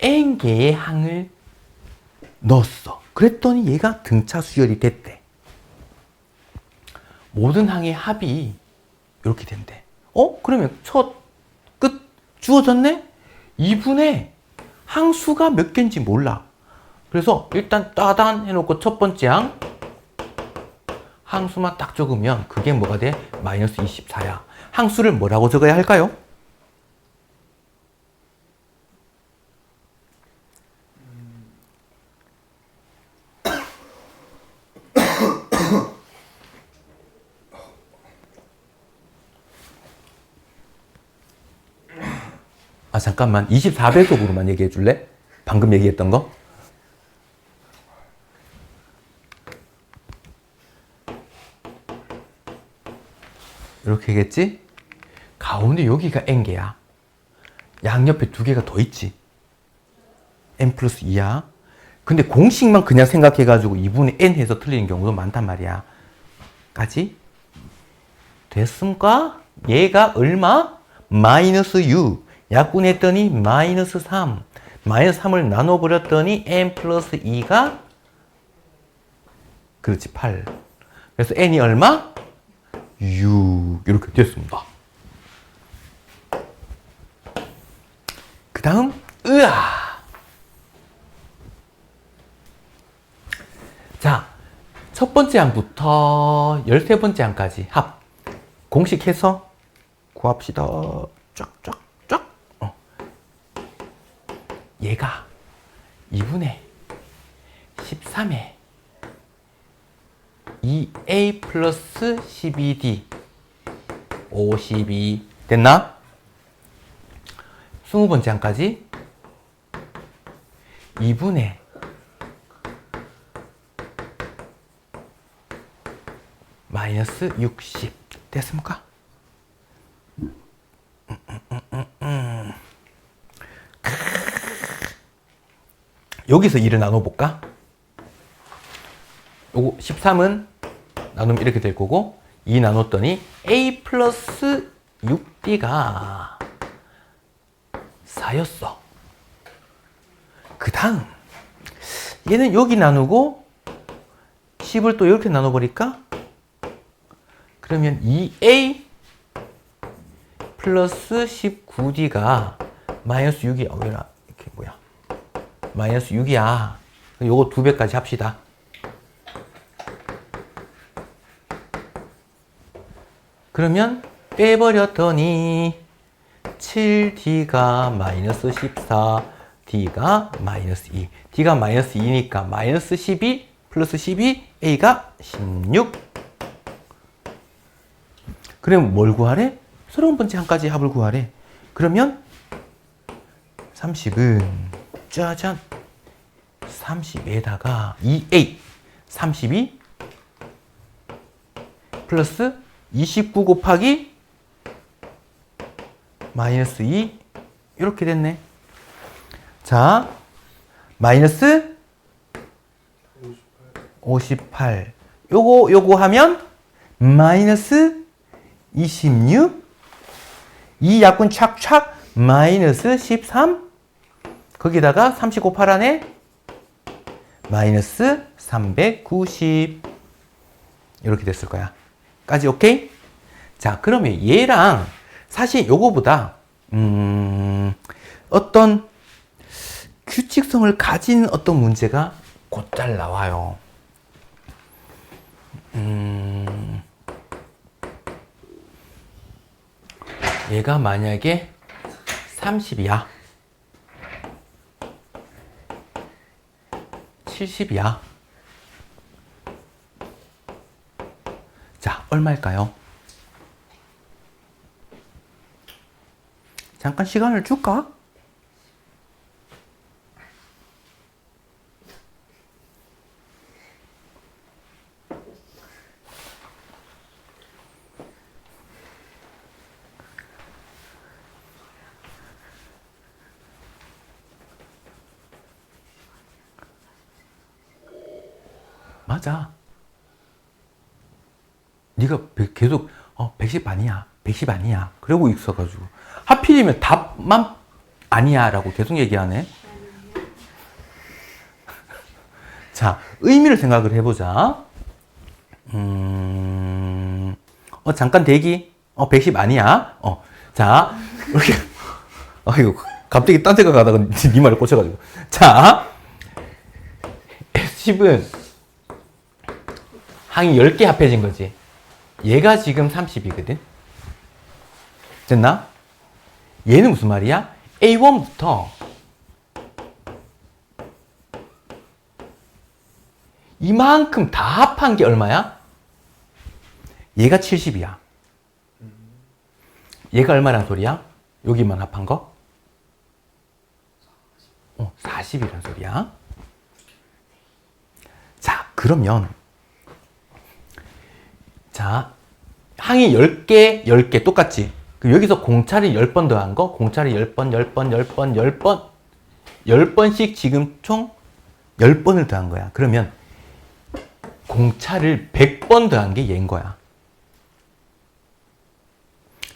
Speaker 1: n 개의 항을 넣었어. 그랬더니 얘가 등차 수열이 됐대. 모든 항의 합이 이렇게 된대. 그러면 첫 끝 주어졌네? 2분의 항수가 몇 개인지 몰라. 그래서 일단 따단 해놓고 첫 번째 항 항수만 딱 적으면 그게 뭐가 돼? 마이너스 24야. 항수를 뭐라고 적어야 할까요? 아, 잠깐만. 24배속으로만 얘기해 줄래? 방금 얘기했던 거? 이렇게 하겠지? 가운데 여기가 n개야. 양옆에 두 개가 더 있지. n 플러스 2야. 근데 공식만 그냥 생각해가지고 2분의 n 해서 틀리는 경우도 많단 말이야. 까지? 됐습니까? 얘가 얼마? 마이너스 6. 약분했더니 마이너스 3. 마이너스 3을 나눠버렸더니 n 플러스 2가 그렇지 8. 그래서 n이 얼마? 6. 이렇게 됐습니다. 그 다음 자, 첫 번째 항부터 13번째 항까지 합 공식해서 구합시다. 쫙쫙쫙. 얘가 2분의 13에 2a 플러스 12d 52 됐나? 20번째 항까지 2분의 마이너스 60 됐습니까? 여기서 2를 나눠볼까? 요거 13은 나누면 이렇게 될 거고 2 나눴더니 a 플러스 6d가 4였어. 그 다음 얘는 여기 나누고 10을 또 이렇게 나눠버릴까? 그러면 2a 플러스 19d가 마이너스 6이 이렇게 뭐야? 마이너스 6이야. 요거 2배까지 합시다. 그러면 빼버렸더니 7d가 마이너스 14, d가 마이너스 2. d가 마이너스 2니까 마이너스 12 플러스 12, a가 16. 그럼 뭘 구하래? 30번째 항까지 합을 구하래. 그러면 30은 짜잔 30에다가 2a 32 플러스 29 곱하기 마이너스 2 이렇게 됐네. 자 마이너스 58 요거 하면 마이너스 26 이 약분 착착 마이너스 13 거기다가 30 곱하라네 마이너스 390 이렇게 됐을 거야. 까지 오케이? 자 그러면 얘랑 사실 요거보다 어떤 규칙성을 가진 어떤 문제가 곧잘 나와요. 얘가 만약에 30이야 70이야 자 얼마일까요? 잠깐 시간을 줄까? 맞아. 네가 계속 110 아니야. 110 아니야. 그러고 있어가지고 하필이면 답만 아니야 라고 계속 얘기하네. 자, 의미를 생각을 해보자. 잠깐 대기. 110 아니야. 자, 이렇게. 아이고, 갑자기 딴 생각 하다가 네 말에 꽂혀가지고. 자, S10은 항이 10개 합해진 거지. 얘가 지금 30이거든. 됐나? 얘는 무슨 말이야? A1부터 이만큼 다 합한 게 얼마야? 얘가 70이야. 얘가 얼마란 소리야? 여기만 합한 거? 40이란 소리야. 자, 그러면 자, 항이 10개, 10개 똑같지? 그럼 여기서 공차를 10번 더한 거, 공차를 10번, 10번, 10번, 10번, 10번씩 지금 총 10번을 더한 거야. 그러면 공차를 100번 더한 게 얘인 거야.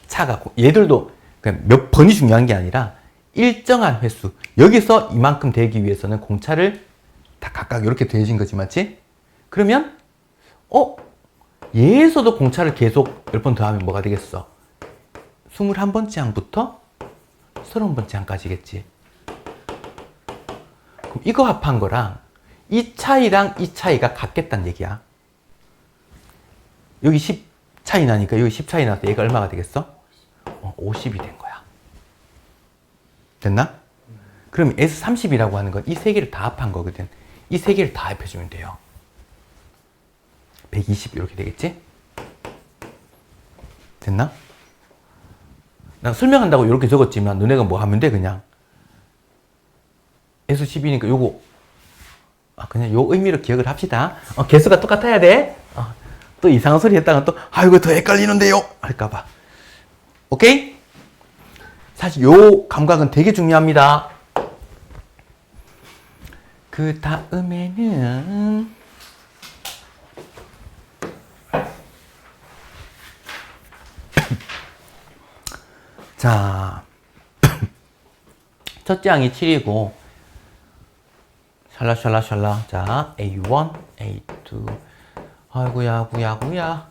Speaker 1: 차가, 얘들도 몇 번이 중요한 게 아니라 일정한 횟수. 여기서 이만큼 되기 위해서는 공차를 다 각각 이렇게 더해진 거지, 맞지? 그러면, 얘에서도 공차를 계속 10번 더하면 뭐가 되겠어? 21번째 항부터 30번째 항까지겠지. 그럼 이거 합한 거랑 이 차이랑 이 차이가 같겠다는 얘기야. 여기 10 차이 나니까 여기 10 차이 나서 얘가 얼마가 되겠어? 50이 된 거야. 됐나? 그럼 S30이라고 하는 건 이 세 개를 다 합한 거거든. 이 세 개를 다 합해주면 돼요. 120 이렇게 되겠지? 됐나? 나 설명한다고 이렇게 적었지만 너네가 뭐 하면 돼 그냥. S10이니까 요거 그냥 요 의미로 기억을 합시다. 개수가 똑같아야 돼. 또 이상한 소리 했다가 또 이거 더 헷갈리는데요 할까봐. 오케이? 사실 요 감각은 되게 중요합니다. 그 다음에는 자, 첫째 항이 7이고 샬라샬라샬라. 자, A1, A2. 아이고야, 구야.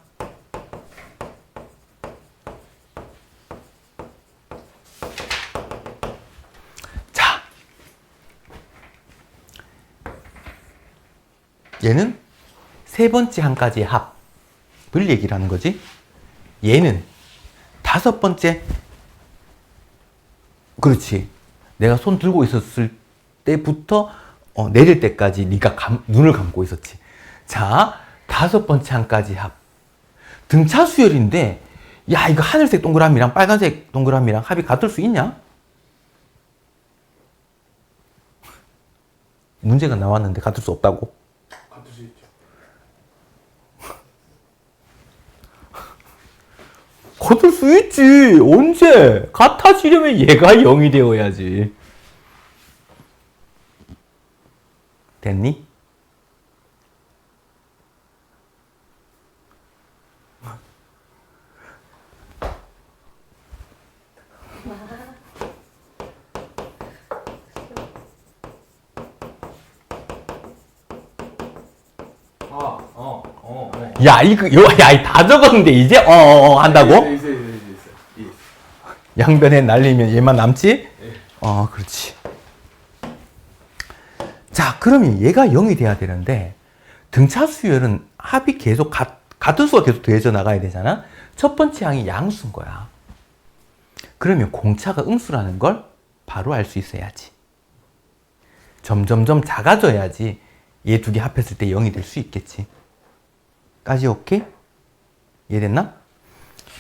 Speaker 1: 자, 얘는 세 번째 항까지의 합을 얘기를 하는 거지. 얘는 다섯 번째, 그렇지. 내가 손 들고 있었을 때부터 내릴 때까지 네가 눈을 감고 있었지. 자, 다섯 번째 항까지 합. 등차 수열인데, 야, 이거 하늘색 동그라미랑 빨간색 동그라미랑 합이 같을 수 있냐? 문제가 나왔는데 같을 수 없다고?
Speaker 2: 같을 수 있죠.
Speaker 1: 같을 수 있지. 언제? 같아지려면 얘가 0이 되어야지. 됐니? 야, 다 적었는데 이제 한다고?
Speaker 2: 있어.
Speaker 1: 양변에 날리면 얘만 남지? 그렇지. 자, 그러면 얘가 0이 돼야 되는데 등차 수열은 합이 계속 같은 수가 계속 더해져 나가야 되잖아. 첫 번째 항이 양수인 거야. 그러면 공차가 음수라는 걸 바로 알 수 있어야지. 점점점 작아져야지 얘 두 개 합했을 때 0이 될 수 있겠지. 까지 오케이? 이해됐나?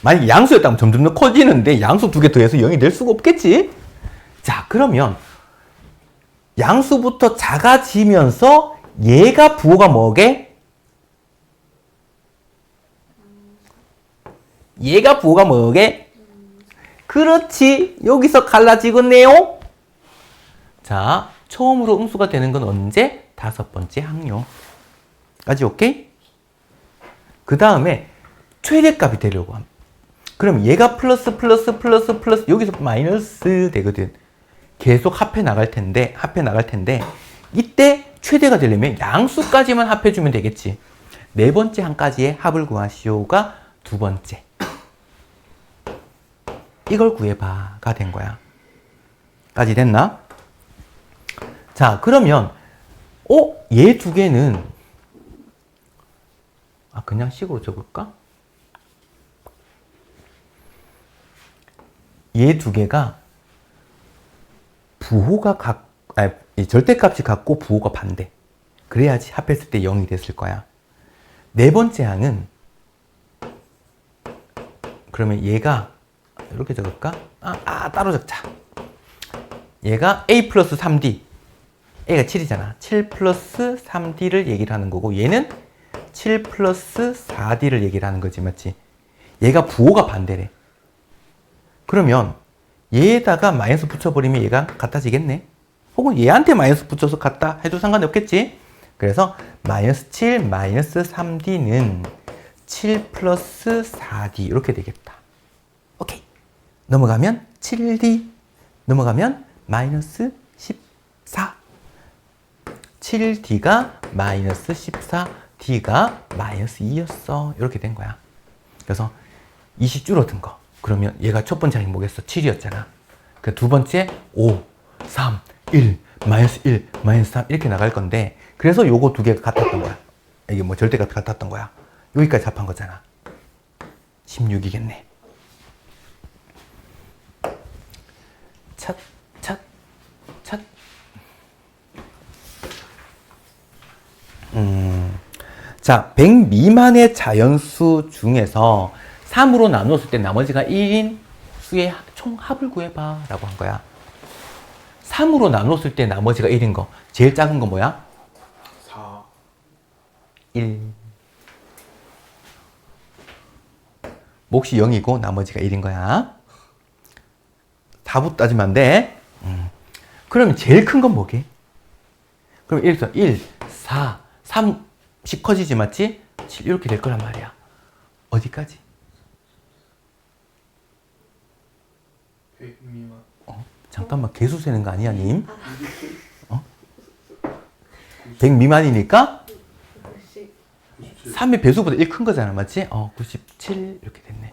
Speaker 1: 만약에 양수였다면 점점 더 커지는데 양수 두 개 더해서 0이 될 수가 없겠지? 자, 그러면 양수부터 작아지면서 얘가 부호가 뭐게? 얘가 부호가 뭐게? 그렇지. 여기서 갈라지겠네요. 자, 처음으로 음수가 되는 건 언제? 다섯 번째 항요. 까지 오케이? 그 다음에 최대값이 되려고 합니다. 그럼 얘가 플러스 여기서 마이너스 되거든. 계속 합해 나갈 텐데 이때 최대가 되려면 양수까지만 합해주면 되겠지. 네 번째 항까지의 합을 구하시오가 두 번째. 이걸 구해봐가 된 거야. 까지 됐나? 자, 그러면 얘 두 개는 그냥 식으로 적을까? 얘 두 개가 부호가 이 절대값이 같고 부호가 반대. 그래야지 합했을 때 0이 됐을 거야. 네 번째 항은 그러면 얘가 이렇게 적을까? 따로 적자. 얘가 a 플러스 3d. a가 7이잖아. 7 플러스 3d를 얘기를 하는 거고 얘는 7 플러스 4d를 얘기를 하는 거지. 맞지? 얘가 부호가 반대래. 그러면 얘에다가 마이너스 붙여버리면 얘가 같아지겠네. 혹은 얘한테 마이너스 붙여서 같다 해도 상관이 없겠지. 그래서 마이너스 7 마이너스 3d는 7 플러스 4d 이렇게 되겠다. 오케이. 넘어가면 7d 넘어가면 마이너스 14 7d가 마이너스 14d가 마이너스 2였어. 이렇게 된 거야. 그래서 20 줄어든 거. 그러면 얘가 첫 번째 항이 뭐겠어? 7이었잖아. 그 두 번째 5, 3, 1, 마이너스 1, 마이너스 3 이렇게 나갈 건데 그래서 요거 두 개가 같았던 거야. 이게 뭐 절대값 같았던 거야. 여기까지 합한 거잖아. 16이겠네. 찻. 자, 100 미만의 자연수 중에서 3으로 나누었을 때 나머지가 1인 수의 총 합을 구해봐 라고 한 거야. 3으로 나누었을 때 나머지가 1인 거. 제일 작은 거 뭐야?
Speaker 2: 4.
Speaker 1: 1. 몫이 0이고 나머지가 1인 거야. 4부 따지면 안 돼. 그러면 제일 큰 건 뭐게? 그럼 이렇게 1, 4, 3씩 커지지 맞지? 7 이렇게 될 거란 말이야. 어디까지?
Speaker 2: 100 미만.
Speaker 1: 잠깐만 개수 세는 거 아니야 님? 100 미만이니까 3의 배수보다 1 큰 거잖아 맞지? 97 이렇게 됐네.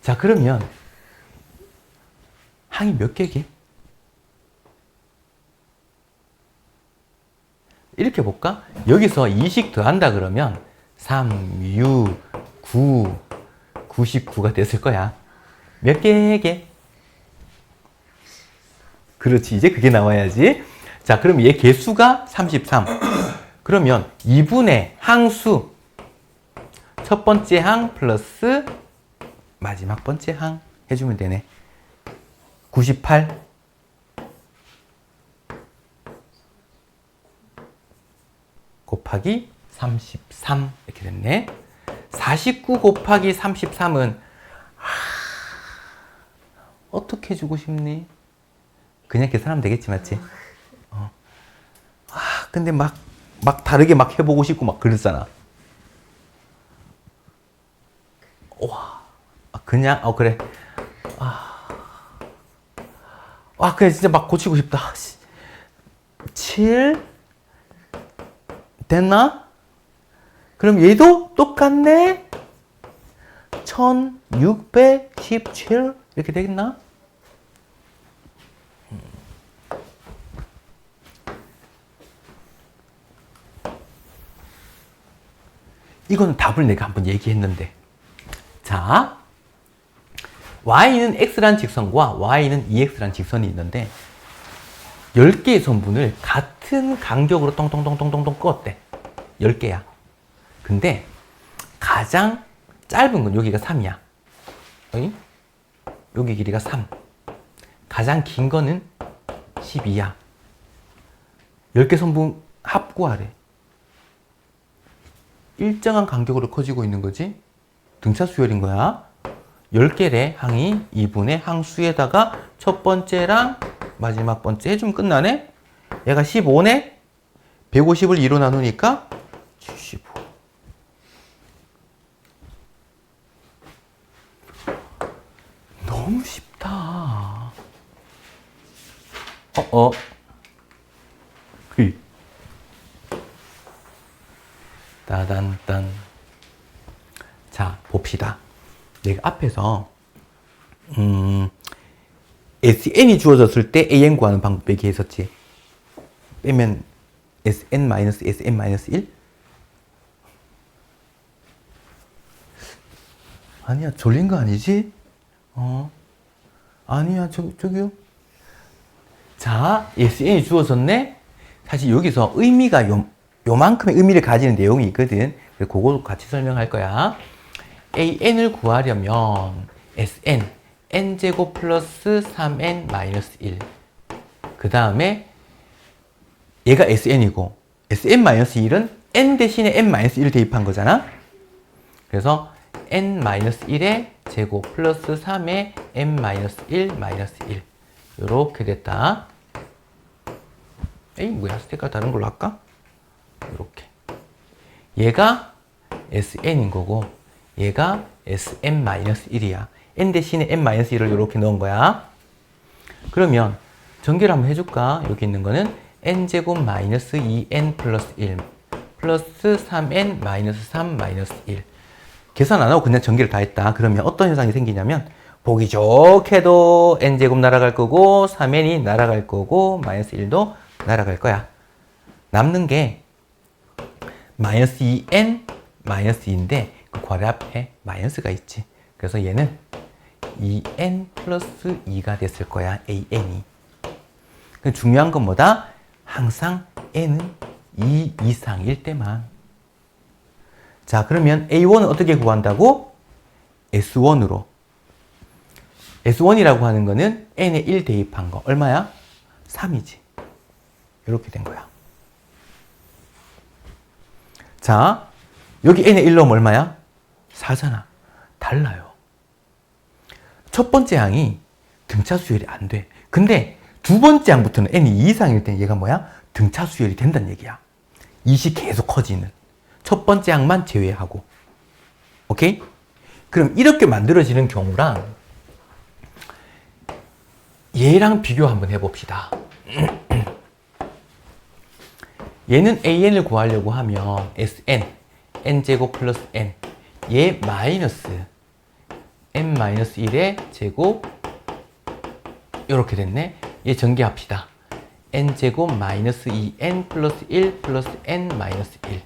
Speaker 1: 자 그러면 항이 몇 개게? 이렇게 볼까? 여기서 2씩 더한다 그러면 3, 6, 9, 99가 됐을 거야. 몇 개게? 그렇지. 이제 그게 나와야지. 자, 그럼 얘 개수가 33. 그러면 2분의 항수. 첫 번째 항 플러스 마지막 번째 항 해주면 되네. 98. 곱하기 33. 이렇게 됐네. 49 곱하기 33은 어떻게 해주고 싶니? 그냥 계산하면 되겠지, 맞지? 근데 막 다르게 막 해보고 싶고 막 그러잖아. 와, 그냥, 그래. 그래, 진짜 막 고치고 싶다. 7, 됐나? 그럼 얘도 똑같네? 1617 이렇게 되겠나? 이거는 답을 내가 한번 얘기했는데 자 y는 x라는 직선과 y는 2x라는 직선이 있는데 10개의 선분을 같은 간격으로 똥똥똥똥똥똥 끄었대. 10개야. 근데 가장 짧은 건 여기가 3이야. 여기 길이가 3. 가장 긴 거는 12야. 10개 선분 합구하래. 일정한 간격으로 커지고 있는 거지. 등차 수열인 거야. 10개래 항이 2분의 항수에다가 첫 번째랑 마지막 번째 해주면 끝나네. 얘가 15네. 150을 2로 나누니까 75. 너무 쉽다. 따단딴. 자, 봅시다. 내가 앞에서 SN이 주어졌을 때 AN 구하는 방법 얘기했었지. 빼면 SN-SN-1? 아니야, 졸린 거 아니지? 아니야, 저기요. 자, SN이 주어졌네? 사실 여기서 의미가 요만큼의 의미를 가지는 내용이 있거든. 그래서 그거 같이 설명할 거야. AN을 구하려면 SN, n제곱 플러스 3n 마이너스 1. 그 다음에 얘가 SN이고 SN 마이너스 1은 n 대신에 n 마이너스 1을 대입한 거잖아. 그래서 n 마이너스 1의 제곱 플러스 3의 n 마이너스 1 마이너스 1. 요렇게 됐다. 에이, 뭐야, 스테이크가 다른 걸로 할까? 요렇게. 얘가 SN인 거고 얘가 SN 마이너스 1이야. n 대신에 n 마이너스 1을 이렇게 넣은 거야. 그러면 전개를 한번 해줄까? 여기 있는 거는 n제곱 마이너스 2n 플러스 1 플러스 3n 마이너스 3 마이너스 1. 계산 안 하고 그냥 전개를 다 했다. 그러면 어떤 현상이 생기냐면 보기 좋게도 n제곱 날아갈 거고 3n이 날아갈 거고 마이너스 1도 날아갈 거야. 남는 게 마이너스 2n 마이너스 2인데 그 괄호 앞에 마이너스가 있지. 그래서 얘는 2n 플러스 2가 됐을 거야. AN이. 중요한 건 뭐다? 항상 n은 2 이상일 때만. 자, 그러면 A1은 어떻게 구한다고? S1으로. S1이라고 하는 거는 n에 1 대입한 거. 얼마야? 3이지. 이렇게 된 거야. 자, 여기 n에 1 넣으면 얼마야? 4잖아. 달라요. 첫 번째 항이 등차 수열이 안 돼. 근데 두 번째 항부터는 n이 2 이상일 때 얘가 뭐야? 등차 수열이 된다는 얘기야. 2시 계속 커지는. 첫 번째 항만 제외하고. 오케이? 그럼 이렇게 만들어지는 경우랑 얘랑 비교 한번 해봅시다. 얘는 AN을 구하려고 하면 SN, n제곱 플러스 n. 얘 마이너스 n-1의 제곱 이렇게 됐네. 얘 전개합시다. n제곱 마이너스 2n 플러스 1 플러스 n 마이너스 1.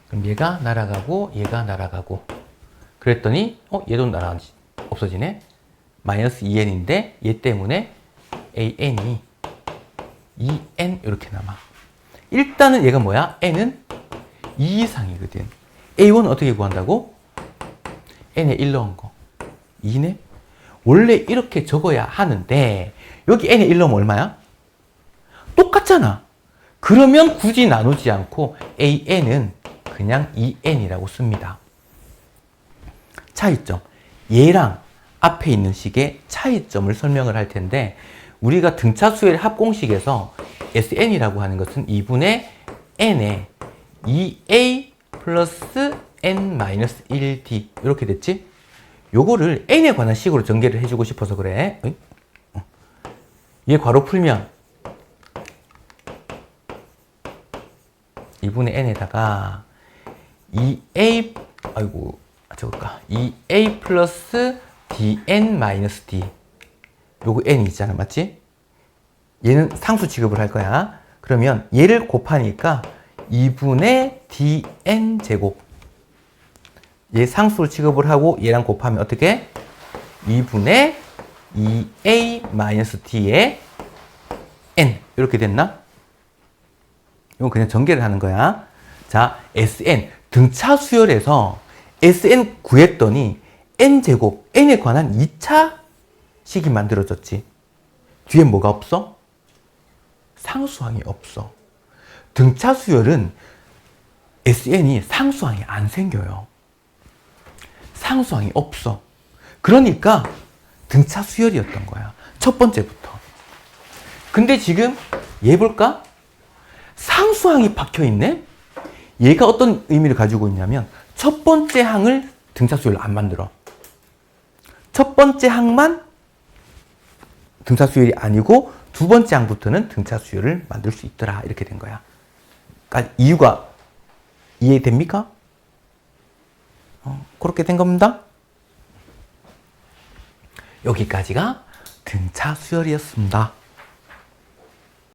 Speaker 1: 그럼 얘가 날아가고 얘가 날아가고 그랬더니 얘도 없어지네. 마이너스 2n인데 얘 때문에 an이 2n 이렇게 남아. 일단은 얘가 뭐야? n은 2 이상이거든. A1은 어떻게 구한다고? n에 1 넣은 거. 2네? 원래 이렇게 적어야 하는데 여기 n에 1 넣으면 얼마야? 똑같잖아. 그러면 굳이 나누지 않고 an은 그냥 2n이라고 씁니다. 차이점. 얘랑 앞에 있는 식의 차이점을 설명을 할 텐데 우리가 등차 수열 합공식에서 SN이라고 하는 것은 2분의 n에 2a 플러스 n-1d 이렇게 됐지? 요거를 n에 관한 식으로 전개를 해주고 싶어서 그래. 얘 괄호 풀면 2분의 n에다가 2a 적을까? 2a 플러스 dn-d 요거 n이 있잖아. 맞지? 얘는 상수 취급을 할 거야. 그러면 얘를 곱하니까 2분의 dn 제곱. 얘 상수를 취급을 하고 얘랑 곱하면 어떻게? 2분의 2a-t의 n 이렇게 됐나? 이건 그냥 전개를 하는 거야. 자, SN 등차 수열에서 SN 구했더니 n제곱, n에 관한 2차 식이 만들어졌지. 뒤에 뭐가 없어? 상수항이 없어. 등차 수열은 SN이 상수항이 안 생겨요. 상수항이 없어. 그러니까 등차 수열이었던 거야. 첫 번째부터. 근데 지금 얘 볼까? 상수항이 박혀있네? 얘가 어떤 의미를 가지고 있냐면 첫 번째 항을 등차 수열로 안 만들어. 첫 번째 항만 등차 수열이 아니고 두 번째 항부터는 등차 수열을 만들 수 있더라. 이렇게 된 거야. 그러니까 이유가 이해됩니까? 그렇게 된 겁니다. 여기까지가 등차 수열이었습니다.